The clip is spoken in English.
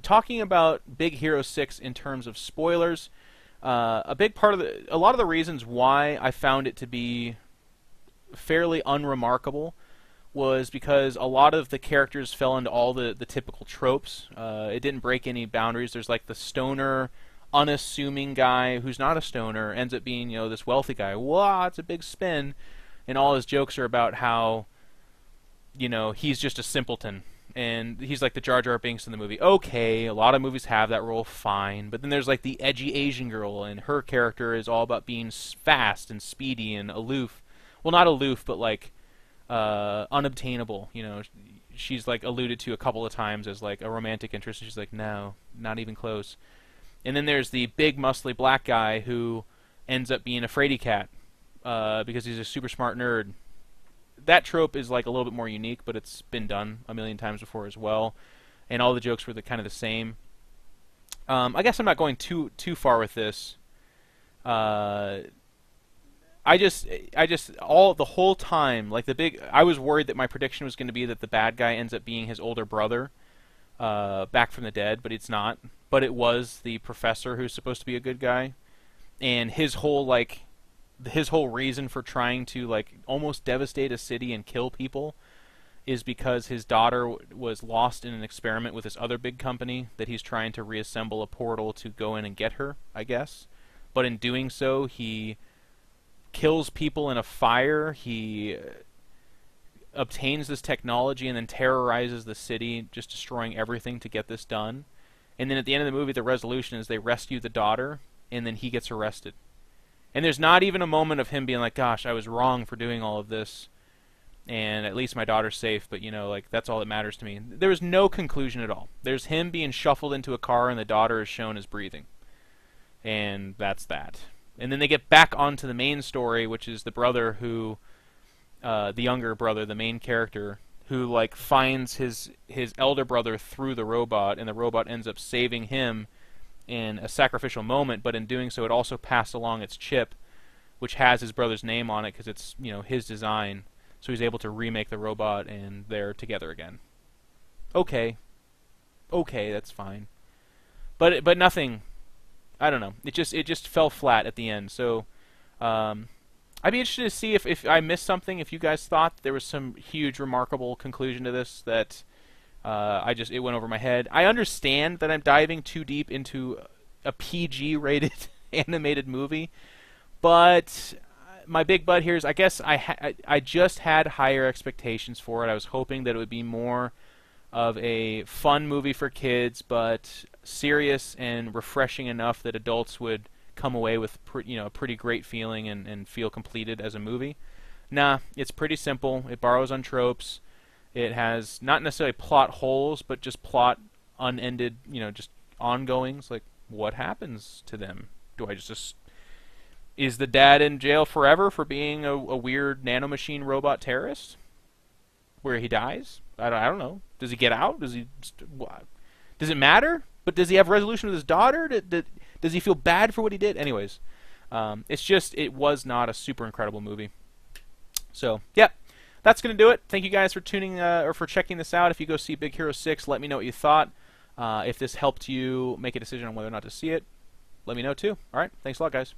talking about Big Hero 6 in terms of spoilers, a lot of the reasons why I found it to be fairly unremarkable was because a lot of the characters fell into all the typical tropes. It didn't break any boundaries. There's like the stoner, unassuming guy who's not a stoner, ends up being, this wealthy guy. Wow, it's a big spin. And all his jokes are about how, he's just a simpleton. And he's like the Jar Jar Binks in the movie. Okay, a lot of movies have that role, fine. But then there's like the edgy Asian girl, and her character is all about being fast and speedy and aloof. Well, not aloof, but like unobtainable. She's like alluded to a couple of times as like a romantic interest. She's like, no, not even close. And then there's the big muscly black guy who ends up being a fraidy cat because he's a super smart nerd. That trope is like a little bit more unique, but it's been done a million times before as well, and all the jokes were kind of the same. I guess I'm not going too far with this. I just all the whole time, like I was worried that my prediction was going to be that the bad guy ends up being his older brother, back from the dead, but it's not. But it was the professor who's supposed to be a good guy, and his whole reason for trying to like almost devastate a city and kill people is because his daughter was lost in an experiment with this other big company that he's trying to reassemble a portal to go in and get her, I guess. But in doing so, he kills people in a fire. He obtains this technology and then terrorizes the city, just destroying everything to get this done. And then at the end of the movie, the resolution is they rescue the daughter, and then he gets arrested. And there's not even a moment of him being like, gosh, I was wrong for doing all of this, and at least my daughter's safe, but, like, that's all that matters to me. There's no conclusion at all. There's him being shuffled into a car, and the daughter is shown as breathing. And that's that. And then they get back onto the main story, which is the brother who, the younger brother, the main character, who, like, finds his elder brother through the robot, and the robot ends up saving him in a sacrificial moment, but in doing so it also passed along its chip, which has his brother's name on it because it's his design, so he's able to remake the robot and they're together again. Okay, that's fine, but nothing, I don't know, it just fell flat at the end. So I'd be interested to see if I missed something, if you guys thought there was some huge remarkable conclusion to this that it went over my head. I understand that I'm diving too deep into a PG-rated animated movie, but my big but here is I guess I just had higher expectations for it. I was hoping that it would be more of a fun movie for kids, but serious and refreshing enough that adults would come away with a pretty great feeling and feel completed as a movie. Nah, it's pretty simple. It borrows on tropes. It has not necessarily plot holes, but just plot unended, just ongoings. Like, what happens to them? Do I just is the dad in jail forever for being a weird nanomachine robot terrorist, where he dies? I don't know. Does he get out? Does it matter? But does he have resolution with his daughter? Does he feel bad for what he did? Anyways, it was not a super incredible movie. So, yeah. That's going to do it. Thank you guys for tuning or for checking this out. If you go see Big Hero 6, let me know what you thought. If this helped you make a decision on whether or not to see it, let me know too. All right. Thanks a lot, guys.